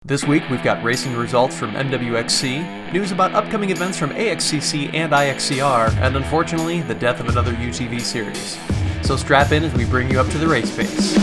This week, we've got racing results from MWXC, news about upcoming events from AXCC and IXCR, and unfortunately, the death of another UTV series. So strap in as we bring you up to the race pace.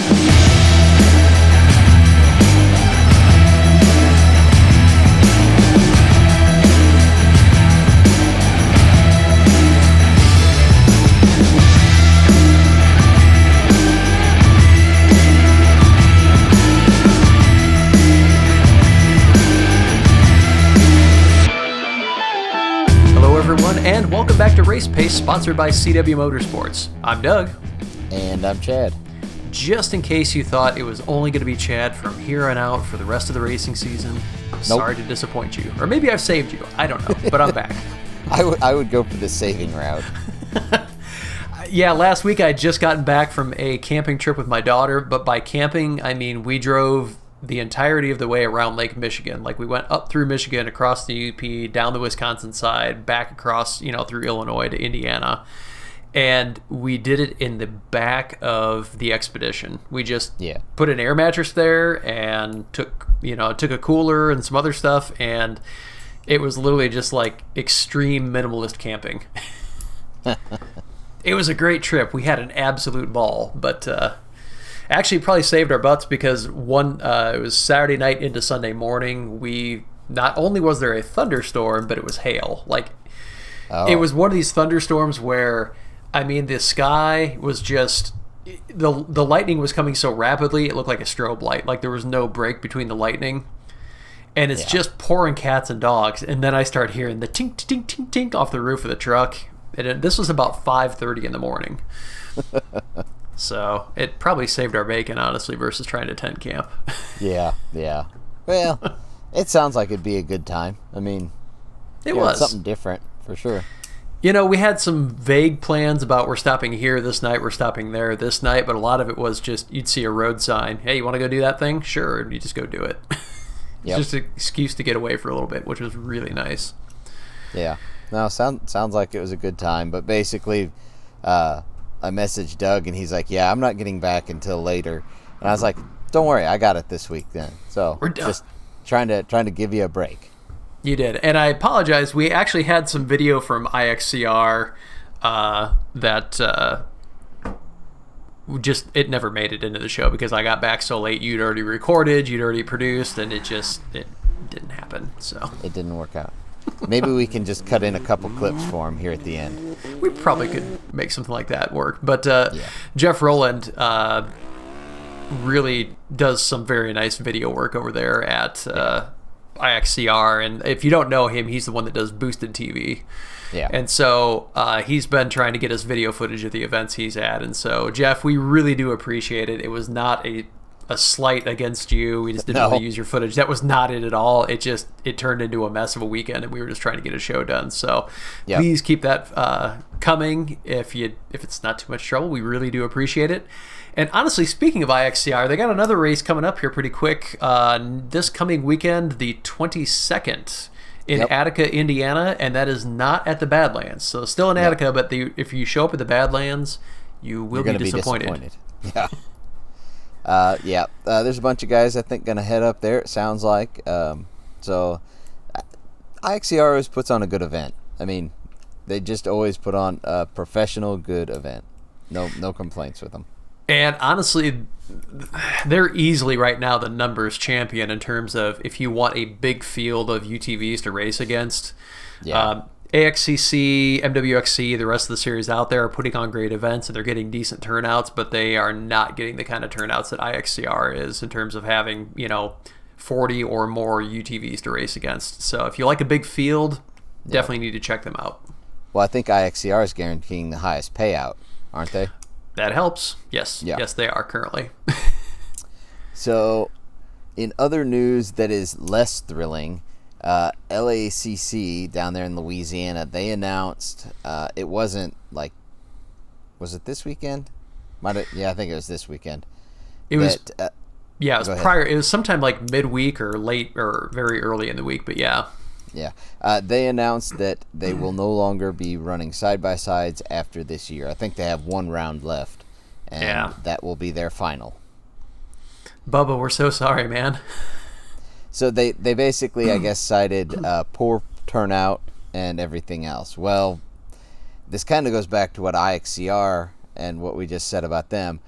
And welcome back to Race Pace, sponsored by CW Motorsports. I'm Doug. And I'm Chad. Just in case you thought it was only going to be Chad from here on out for the rest of the racing season, sorry to disappoint you. Or maybe I've saved you. I don't know, but I'm back. I would go for the saving route. Yeah, last week I had just gotten back from a camping trip with my daughter, but by camping, I mean we drove the entirety of the way around Lake Michigan. Like, we went up through Michigan, across the UP, down the Wisconsin side, back across, through Illinois to Indiana. And we did it in the back of the Expedition. We just put an air mattress there and took a cooler and some other stuff, and it was literally just like extreme minimalist camping. It was a great trip. We had an absolute ball, but actually probably saved our butts because it was Saturday night into Sunday morning. Not only was there a thunderstorm, but it was hail. It was one of these thunderstorms where, the sky was just, the lightning was coming so rapidly it looked like a strobe light. Like, there was no break between the lightning, and it's just pouring cats and dogs. And then I start hearing the tink tink tink tink off the roof of the truck, and this was about 5:30 in the morning. So it probably saved our bacon, honestly, versus trying to tent camp. Yeah. Well, it sounds like it'd be a good time. It was something different for sure. We had some vague plans about we're stopping here this night, we're stopping there this night, but a lot of it was just you'd see a road sign. Hey, you want to go do that thing? Sure, and you just go do it. It's just an excuse to get away for a little bit, which was really nice. Yeah. No, sounds like it was a good time, but basically, I messaged Doug, and he's like, yeah, I'm not getting back until later. And I was like, don't worry, I got it this week then. So we're done. Just trying to give you a break. You did. And I apologize. We actually had some video from IXCR that it never made it into the show because I got back so late. You'd already recorded, you'd already produced, and it didn't happen. So it didn't work out. Maybe we can just cut in a couple clips for him here at the end. We probably could make something like that work. But Jeff Rowland really does some very nice video work over there at IXCR. And if you don't know him, he's the one that does Boosted TV. Yeah. And so he's been trying to get us video footage of the events he's at. And so, Jeff, we really do appreciate it. It was not a slight against you. We just didn't want to use your footage. That was not it at all. It turned into a mess of a weekend, and we were just trying to get a show done. So please keep that coming if it's not too much trouble. We really do appreciate it. And honestly, speaking of IXCR, they got another race coming up here pretty quick this coming weekend, the 22nd in Attica, Indiana, and that is not at the Badlands. So still in Attica, but if you show up at the Badlands, you will be disappointed. Yeah. There's a bunch of guys I think going to head up there, it sounds like. So IXCR always puts on a good event. They just always put on a professional, good event. No complaints with them. And honestly, they're easily right now the numbers champion in terms of if you want a big field of UTVs to race against. AXCC, MWXC, the rest of the series out there are putting on great events, and they're getting decent turnouts, but they are not getting the kind of turnouts that IXCR is in terms of having, 40 or more UTVs to race against. So if you like a big field, definitely need to check them out. Well, I think IXCR is guaranteeing the highest payout, aren't they? That helps. Yes. Yeah. Yes, they are currently. So, in other news that is less thrilling, LACC down there in Louisiana, they announced it wasn't was it this weekend? I think it was this weekend. It was prior. It was sometime like midweek or late or very early in the week, but yeah. They announced that they will no longer be running side-by-sides after this year. I think they have one round left, and that will be their final. Bubba, we're so sorry, man. So they basically, I guess, cited poor turnout and everything else. Well, this kind of goes back to what iXCR and what we just said about them.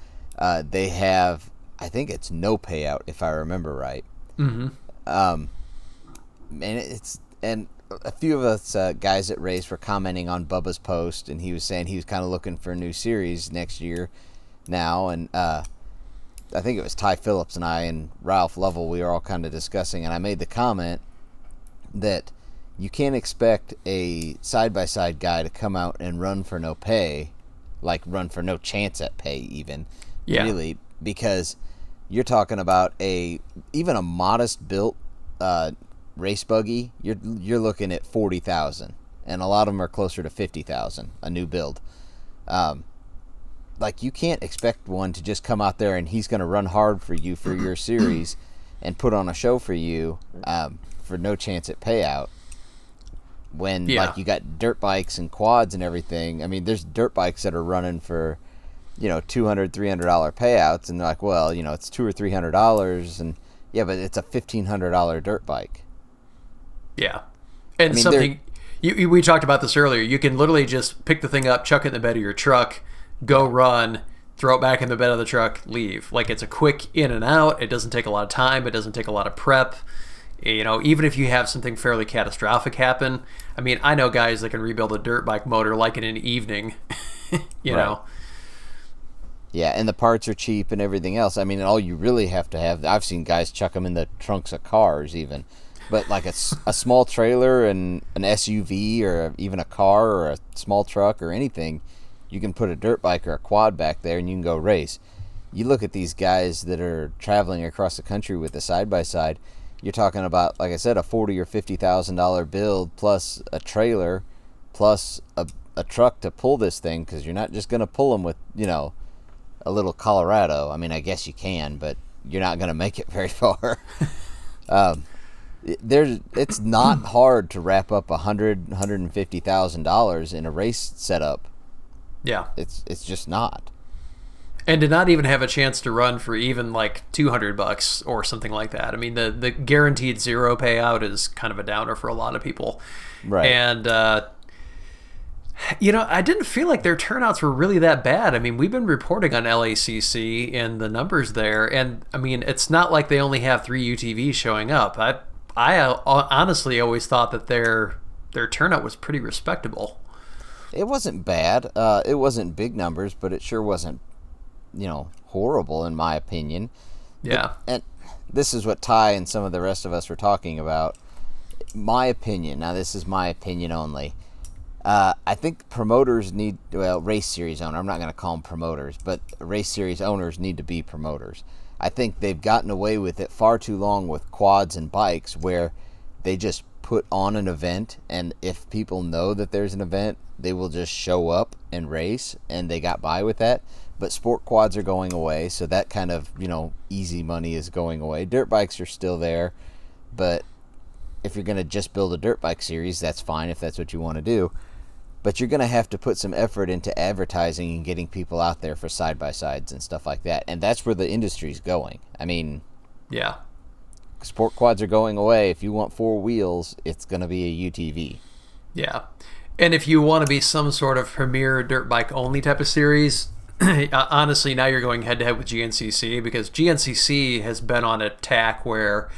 They have, I think it's no payout, if I remember right. Mm-hmm. And a few of us guys at Race were commenting on Bubba's post, and he was saying he was kind of looking for a new series next year now. And I think it was Ty Phillips and I and Ralph Lovell, we were all kind of discussing, and I made the comment that you can't expect a side-by-side guy to come out and run for no pay, like run for no chance at pay even, really, because you're talking about even a modest-built race buggy, you're looking at $40,000, and a lot of them are closer to $50,000, a new build. Like, you can't expect one to just come out there and he's going to run hard for you for your series and put on a show for you for no chance at payout. When, like, you got dirt bikes and quads and everything. I mean, there's dirt bikes that are running for, $200, $300 payouts, and they're like, well, it's $200 or $300, and yeah, but it's a $1,500 dirt bike. Yeah. And something, we talked about this earlier, you can literally just pick the thing up, chuck it in the bed of your truck, go run, throw it back in the bed of the truck, leave. Like, it's a quick in and out. It doesn't take a lot of time. It doesn't take a lot of prep. Even if you have something fairly catastrophic happen, I mean, I know guys that can rebuild a dirt bike motor like in an evening, you know. Yeah, and the parts are cheap and everything else. I mean, all you really have to have, I've seen guys chuck them in the trunks of cars even, but like a small trailer and an SUV or even a car or a small truck or anything, you can put a dirt bike or a quad back there and you can go race. You look at these guys that are traveling across the country with a side-by-side, you're talking about, like I said, a $40,000 or $50,000 build plus a trailer plus a truck to pull this thing, because you're not just going to pull them with, a little Colorado. I mean, I guess you can, but you're not going to make it very far. It's not hard to wrap up $150,000 in a race setup. Yeah. It's just not. And to not even have a chance to run for even like $200 or something like that. I mean, the guaranteed zero payout is kind of a downer for a lot of people. Right. And, I didn't feel like their turnouts were really that bad. I mean, we've been reporting on LACC and the numbers there. And, I mean, it's not like they only have 3 UTVs showing up. I honestly always thought that their turnout was pretty respectable. It wasn't bad. It wasn't big numbers, but it sure wasn't, horrible in my opinion. Yeah. And this is what Ty and some of the rest of us were talking about. My opinion, now this is my opinion only. I think promoters race series owner, I'm not going to call them promoters, but race series owners need to be promoters. I think they've gotten away with it far too long with quads and bikes, where they just put on an event, and if people know that there's an event, they will just show up and race, and they got by with that. But sport quads are going away, so that kind of, easy money is going away. Dirt bikes are still there, but if you're going to just build a dirt bike series, that's fine if that's what you want to do. But you're going to have to put some effort into advertising and getting people out there for side-by-sides and stuff like that. And that's where the industry's going. I mean, yeah, sport quads are going away. If you want 4 wheels, it's going to be a UTV. Yeah. And if you want to be some sort of premier dirt bike only type of series, honestly, now you're going head-to-head with GNCC, because GNCC has been on a tack where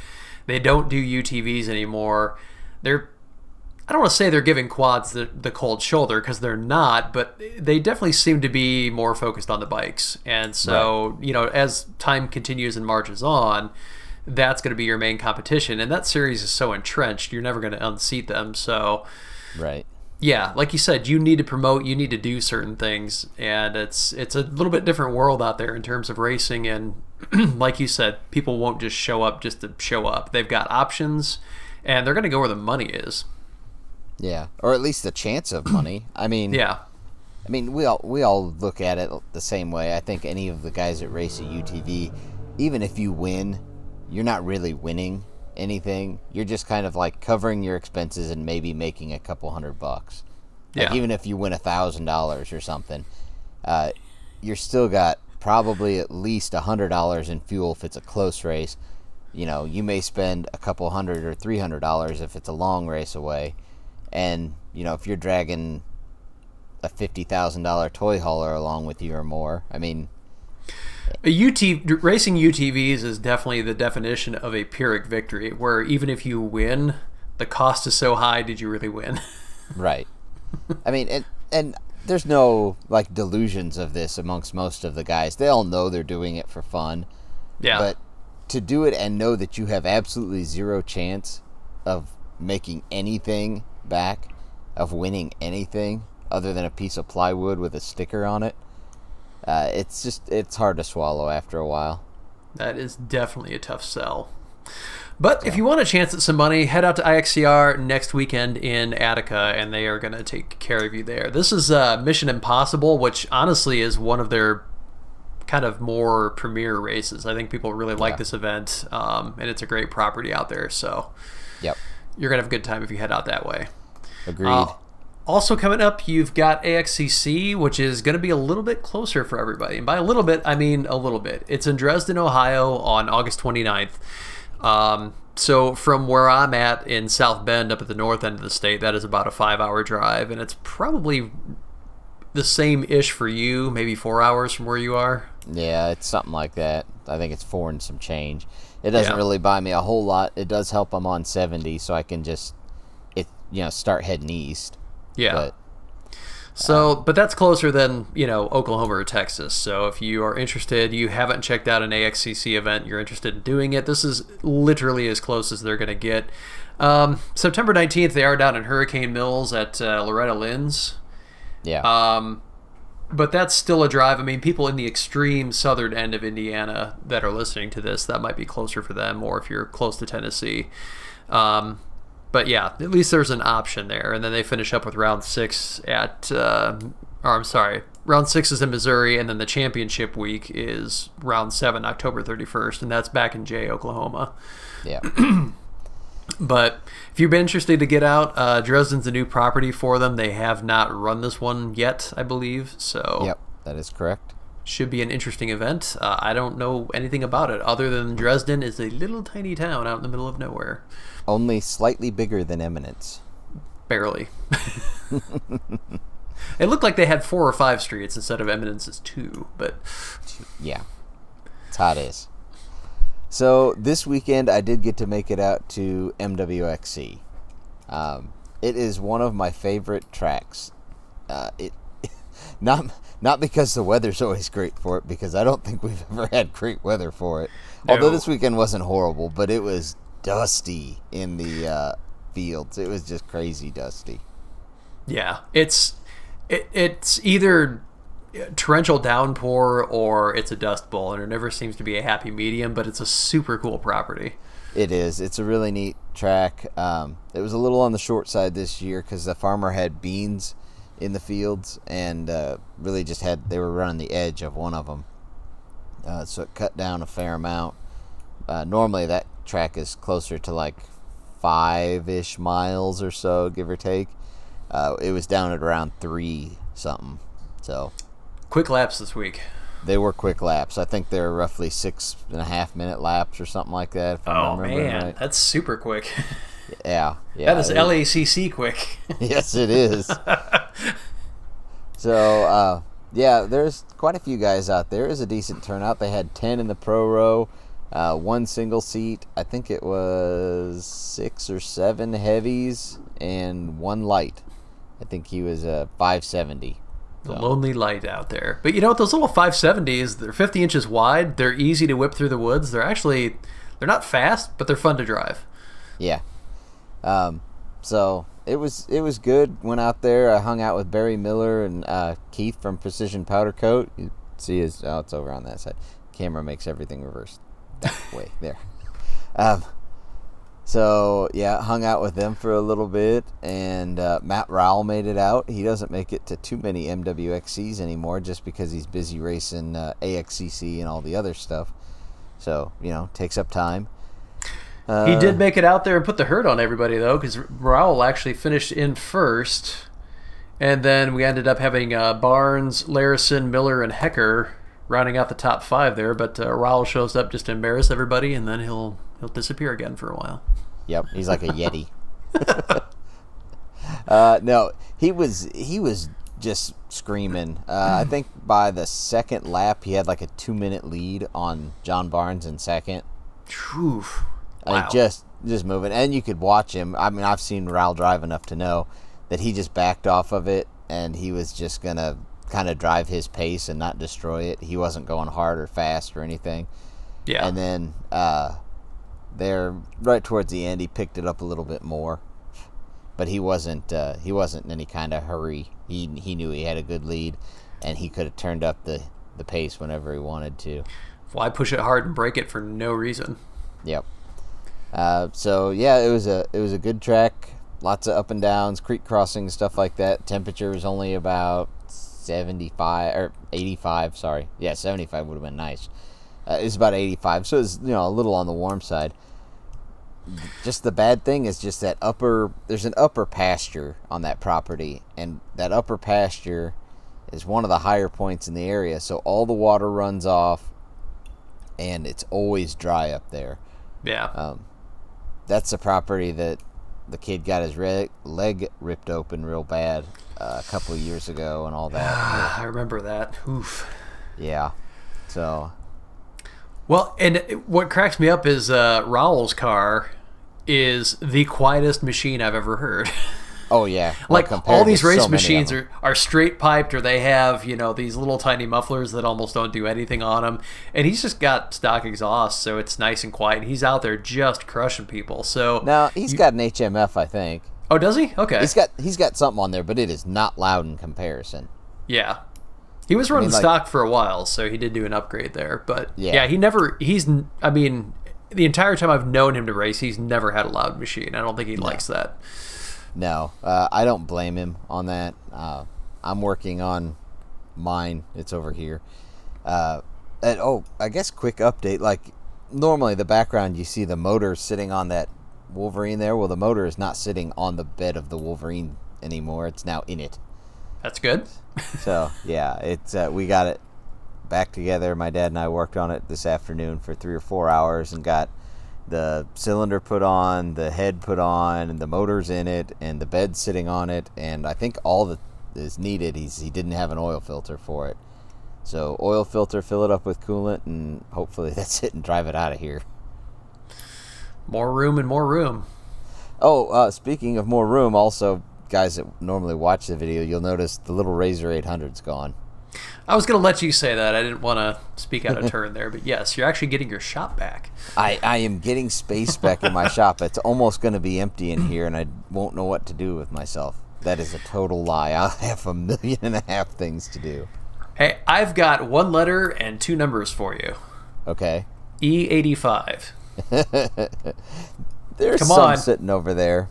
they don't do UTVs anymore. I don't want to say they're giving quads the cold shoulder, because they're not, but they definitely seem to be more focused on the bikes. And so, as time continues and marches on, that's going to be your main competition. And that series is so entrenched, you're never going to unseat them. So, right. Yeah, like you said, you need to promote, you need to do certain things. And it's a little bit different world out there in terms of racing. And like you said, people won't just show up just to show up. They've got options, and they're going to go where the money is. Yeah, or at least the chance of money. I mean, yeah. I mean, we all look at it the same way. I think any of the guys that race a UTV, even if you win, you're not really winning anything. You're just kind of like covering your expenses and maybe making a couple $100. Like, even if you win $1,000 or something, you're still got probably at least $100 in fuel if it's a close race. you may spend a couple $100 or $300 if it's a long race away. And, if you're dragging a $50,000 toy hauler along with you or more, I mean... Racing UTVs is definitely the definition of a Pyrrhic victory, where even if you win, the cost is so high, did you really win? Right. I mean, and there's no, delusions of this amongst most of the guys. They all know they're doing it for fun. Yeah. But to do it and know that you have absolutely zero chance of making anything back, of winning anything other than a piece of plywood with a sticker on it, it's hard to swallow after a while. That is definitely a tough sell. But if you want a chance at some money, head out to IXCR next weekend in Attica, and they are going to take care of you there. This is Mission Impossible, which honestly is one of their kind of more premier races. I think people really like this event, and it's a great property out there. So yep, you're going to have a good time if you head out that way. Agreed. Also coming up, you've got AXCC, which is going to be a little bit closer for everybody. And by a little bit, I mean a little bit. It's in Dresden, Ohio on August 29th. So from where I'm at in South Bend up at the north end of the state, that is about a 5-hour drive. And it's probably the same-ish for you, maybe 4 hours from where you are. Yeah, it's something like that. I think it's 4 and some change. It doesn't really buy me a whole lot. It does help I'm on 70, so I can just start heading east. Yeah. But that's closer than, Oklahoma or Texas. So if you are interested, you haven't checked out an AXCC event, you're interested in doing it, this is literally as close as they're going to get. September 19th, they are down in Hurricane Mills at Loretta Lynn's. Yeah. But that's still a drive. I mean, people in the extreme southern end of Indiana that are listening to this, that might be closer for them, or if you're close to Tennessee. But yeah, at least there's an option there. And then they finish up with round 6 round 6 is in Missouri, and then the championship week is round 7, October 31st, and that's back in Jay, Oklahoma. Yeah. But if you've been interested to get out, Dresden's a new property for them. They have not run this one yet, I believe. So yep, that is correct. Should be an interesting event. I don't know anything about it other than Dresden is a little tiny town out in the middle of nowhere. Only slightly bigger than Eminence. Barely. It looked like they had 4 or 5 streets instead of Eminence's 2, but yeah, that's how it is. So this weekend I did get to make it out to MWXC. It is one of my favorite tracks. Not because the weather's always great for it, because I don't think we've ever had great weather for it. No. Although this weekend wasn't horrible, but it was dusty in the fields. It was just crazy dusty. Yeah, it's either torrential downpour or it's a dust bowl, and it never seems to be a happy medium, but it's a super cool property. It is. It's a really neat track. It was a little on the short side this year because the farmer had beans in the fields and really just they were running the edge of one of them. So it cut down a fair amount. Normally that track is closer to like 5-ish miles or so, give or take. It was down at around 3 something. So quick laps this week. They were quick laps. I think they were roughly 6.5-minute laps or something like that. If I'm remembering right. That's super quick. Yeah. That is LACC quick. Yes, it is. So, there's quite a few guys out there. It was a decent turnout. They had 10 in the pro row, 1 single seat. I think it was 6 or 7 heavies and 1 light. I think he was 570. The lonely light out there. But you know what? Those little 570s, they're 50 inches wide. They're easy to whip through the woods. They're not fast, but they're fun to drive. Yeah. So it was good. Went out there. I hung out with Barry Miller and Keith from Precision Powder Coat. You see it's over on that side. Camera makes everything reversed. That way there. So yeah, hung out with them for a little bit, and Matt Rowell made it out. He doesn't make it to too many MWXCs anymore, just because he's busy racing AXCC and all the other stuff. So takes up time. He did make it out there and put the hurt on everybody, though, because Rowell actually finished in first, and then we ended up having Barnes, Larison, Miller, and Hecker rounding out the top 5 there. But Rowell shows up just to embarrass everybody, and then he'll he'll disappear again for a while. Yep, he's like a Yeti. No, he was just screaming. I think by the second lap, he had like a 2-minute lead on John Barnes in second. Oof. Wow. Just moving, and you could watch him. I mean, I've seen Raul drive enough to know that he just backed off of it, and he was just gonna kind of drive his pace and not destroy it. He wasn't going hard or fast or anything. Yeah. And then there, right towards the end, he picked it up a little bit more, but he wasn't in any kind of hurry. He knew he had a good lead, and he could have turned up the pace whenever he wanted to. Why push it hard and break it for no reason? Yep. So yeah, it was a good track. Lots of up and downs, creek crossings, stuff like that. Temperature was only about 75 or 85. Sorry, yeah, 75 would have been nice. It was about 85, so it was a little on the warm side. Just the bad thing is just that there's an upper pasture on that property, and that upper pasture is one of the higher points in the area, so all the water runs off, and it's always dry up there. Yeah. That's the property that the kid got his leg ripped open real bad a couple of years ago and all that. I remember that. Oof. Yeah. So. Well, and what cracks me up is Raul's car is the quietest machine I've ever heard. Oh, yeah. Like, all these race machines are straight piped, or they have, these little tiny mufflers that almost don't do anything on them. And he's just got stock exhaust, so it's nice and quiet. And he's out there just crushing people. So now, he's got an HMF, I think. Oh, does he? Okay. He's got something on there, but it is not loud in comparison. Yeah. He was running stock for a while, so he did do an upgrade there. But yeah, the entire time I've known him to race, he's never had a loud machine. I don't think he likes that. No, I don't blame him on that. I'm working on mine. It's over here. I guess quick update. Like, normally the background, you see the motor sitting on that Wolverine there. Well, the motor is not sitting on the bed of the Wolverine anymore. It's now in it. That's good. So, yeah, it's we got it back together. My dad and I worked on it this afternoon for 3 or 4 hours and got the cylinder put on, the head put on, and the motor's in it, and the bed sitting on it, and I think all that is needed, he didn't have an oil filter for it. So oil filter, fill it up with coolant, and hopefully that's it, and drive it out of here. More room and more room. Oh, speaking of more room, also, guys that normally watch the video, you'll notice the little Razor 800's gone. I was going to let you say that. I didn't want to speak out of turn there, but yes, you're actually getting your shop back. I am getting space back in my shop. It's almost going to be empty in here, and I won't know what to do with myself. That is a total lie. I'll have 1.5 million things to do. Hey, I've got 1 letter and 2 numbers for you. Okay. E85. There's some sitting over there.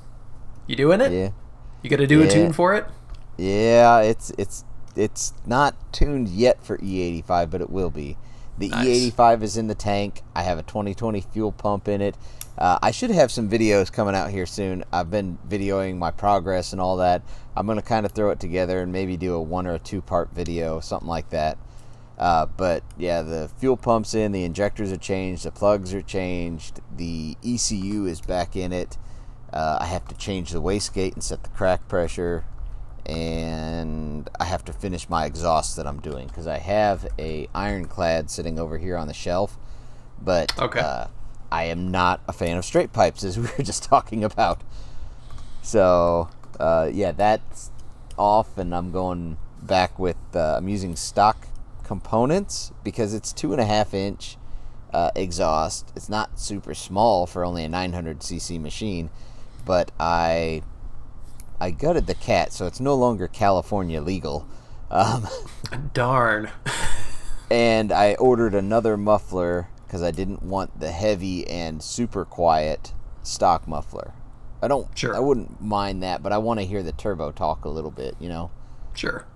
You doing it? Yeah. You got to do a tune for it? Yeah, it's not tuned yet for E85, but it will be. The nice. E85 is in the tank. I have a 2020 fuel pump in it. I should have some videos coming out here soon. I've been videoing my progress and all that. I'm going to kind of throw it together and maybe do a 1 or a 2-part video, something like that. But yeah, the fuel pump's in, the injectors are changed, the plugs are changed, the ECU is back in it. I have to change the wastegate and set the crack pressure. And I have to finish my exhaust that I'm doing because I have a ironclad sitting over here on the shelf, but I am not a fan of straight pipes, as we were just talking about. So yeah, that's off, and I'm going back with I'm using stock components because it's 2.5-inch exhaust. It's not super small for only a 900cc machine, but I gutted the cat, so it's no longer California legal. Darn. And I ordered another muffler because I didn't want the heavy and super quiet stock muffler. I wouldn't mind that, but I want to hear the turbo talk a little bit, Sure.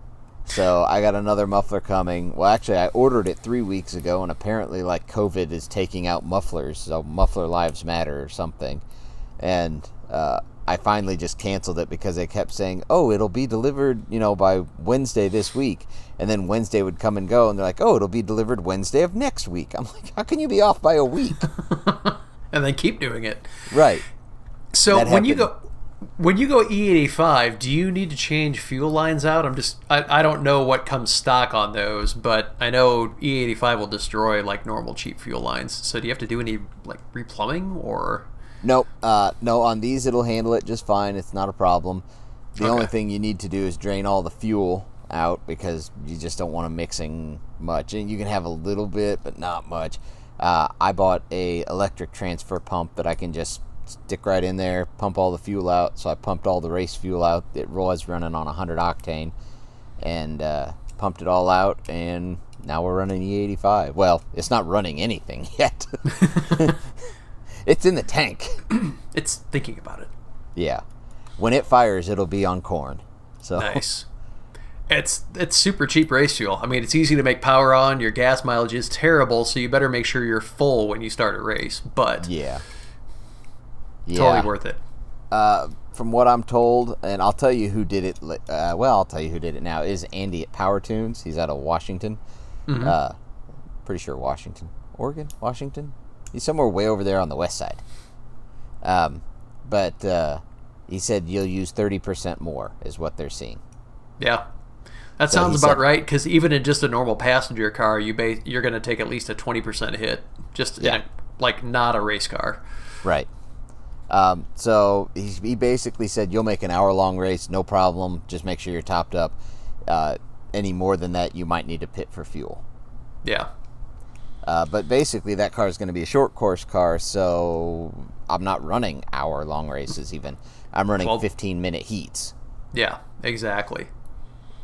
So I got another muffler coming. Well, actually, I ordered it 3 weeks ago, and apparently, COVID is taking out mufflers, so muffler lives matter or something. And I finally just canceled it because they kept saying, oh, it'll be delivered, by Wednesday this week. And then Wednesday would come and go, and they're like, oh, it'll be delivered Wednesday of next week. I'm like, how can you be off by a week? and then keep doing it. Right. So when you go E85, do you need to change fuel lines out? I don't know what comes stock on those, but I know E85 will destroy like normal cheap fuel lines. So do you have to do any like replumbing or? Nope. No, on these it'll handle it just fine. It's not a problem. The only thing you need to do is drain all the fuel out because you just don't want them mixing much. And you can have a little bit, but not much. I bought a electric transfer pump that I can just stick right in there, pump all the fuel out. So I pumped all the race fuel out. It was running on 100 octane and pumped it all out, and now we're running E85. Well, it's not running anything yet. It's in the tank. It's thinking about it. Yeah. When it fires, it'll be on corn. So nice. It's super cheap race fuel. I mean, it's easy to make power on. Your gas mileage is terrible, so you better make sure you're full when you start a race. But yeah. Totally worth it. From what I'm told, and I'll tell you who did it. I'll tell you who did it now. Is Andy at Power Tunes. He's out of Washington. Mm-hmm. Pretty sure Washington, Oregon, Washington. He's somewhere way over there on the west side. But he said you'll use 30% more is what they're seeing. Yeah. That sounds about right, because even in just a normal passenger car, you're going to take at least a 20% hit, just in not a race car. Right. So he basically said you'll make an hour-long race, no problem. Just make sure you're topped up. Any more than that, you might need to pit for fuel. Yeah. But basically, that car is going to be a short course car, so I'm not running hour-long races even. I'm running 15-minute heats. Yeah, exactly.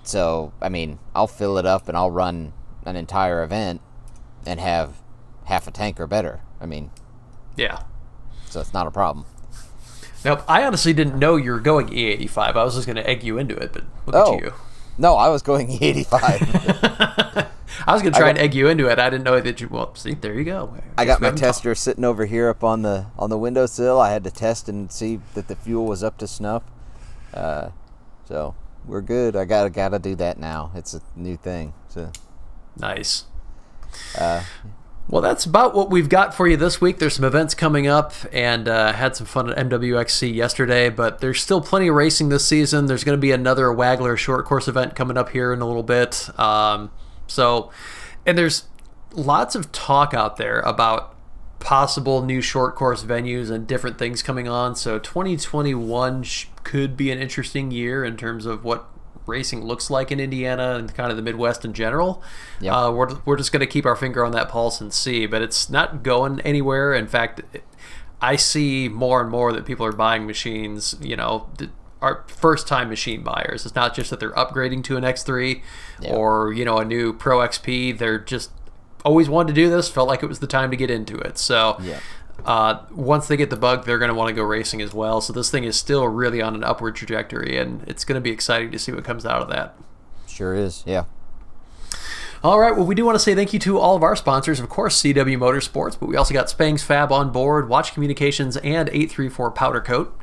So, I mean, I'll fill it up and I'll run an entire event and have half a tank or better. I mean, yeah. So it's not a problem. Nope, I honestly didn't know you were going E85. I was just going to egg you into it, but look at you. No, I was going E85. I was going to try and egg you into it. I didn't know that you... Well, see, there you go. I got my tester sitting over here up on the windowsill. I had to test and see that the fuel was up to snuff. So we're good. I gotta do that now. It's a new thing. So nice. Well, that's about what we've got for you this week. There's some events coming up, and had some fun at MWXC yesterday, but there's still plenty of racing this season. There's going to be another Wagler short course event coming up here in a little bit. And there's lots of talk out there about possible new short course venues and different things coming on. So 2021 could be an interesting year in terms of what racing looks like in Indiana and kind of the Midwest in general. Yep. We're just going to keep our finger on that pulse and see, but it's not going anywhere. In fact, I see more and more that people are buying machines, are first-time machine buyers. It's not just that they're upgrading to an X3 or, a new Pro XP. They're just always wanted to do this, felt like it was the time to get into it. So once they get the bug, they're going to want to go racing as well. So this thing is still really on an upward trajectory, and it's going to be exciting to see what comes out of that. Sure is, yeah. All right, well, we do want to say thank you to all of our sponsors, of course, CW Motorsports, but we also got Spangs Fab on board, Watch Communications, and 834 Powder Coat.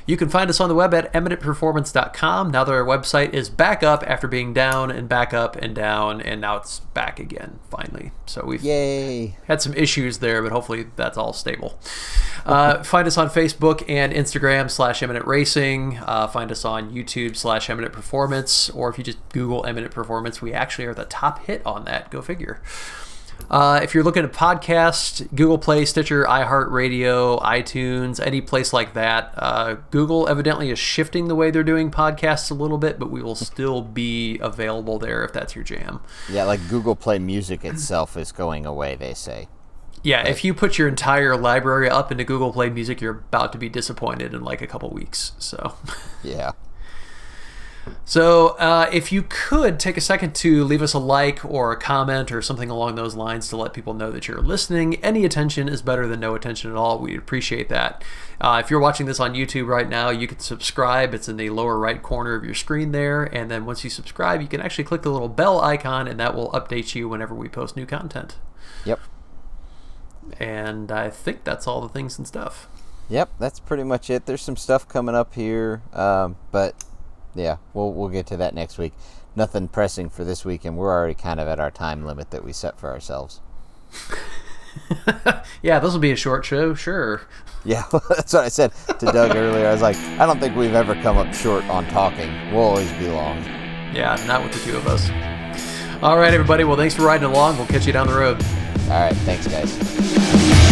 You can find us on the web at eminentperformance.com. Now that our website is back up after being down and back up and down, and now it's back again, finally. So we've had some issues there, but hopefully that's all stable. Find us on Facebook and Instagram /Eminent Racing. Find us on YouTube /Eminent Performance, or if you just Google Eminent Performance, we actually are the top hit on that. Go figure. If you're looking at podcasts, Google Play, Stitcher, iHeartRadio, iTunes, any place like that. Google evidently is shifting the way they're doing podcasts a little bit, but we will still be available there if that's your jam. Yeah, like Google Play Music itself is going away, they say. Yeah, if you put your entire library up into Google Play Music, you're about to be disappointed in like a couple weeks. So yeah. So if you could take a second to leave us a like or a comment or something along those lines to let people know that you're listening. Any attention is better than no attention at all. We'd appreciate that. If you're watching this on YouTube right now, you can subscribe. It's in the lower right corner of your screen there. And then once you subscribe, you can actually click the little bell icon, and that will update you whenever we post new content. Yep. And I think that's all the things and stuff. Yep, that's pretty much it. There's some stuff coming up here, but... yeah, we'll get to that next week. Nothing pressing for this week, and we're already kind of at our time limit that we set for ourselves. Yeah, this will be a short show, sure. Yeah, that's what I said to Doug earlier. I was like, I don't think we've ever come up short on talking. We'll always be long. Yeah, not with the two of us. All right, everybody. Well, thanks for riding along. We'll catch you down the road. All right. Thanks, guys.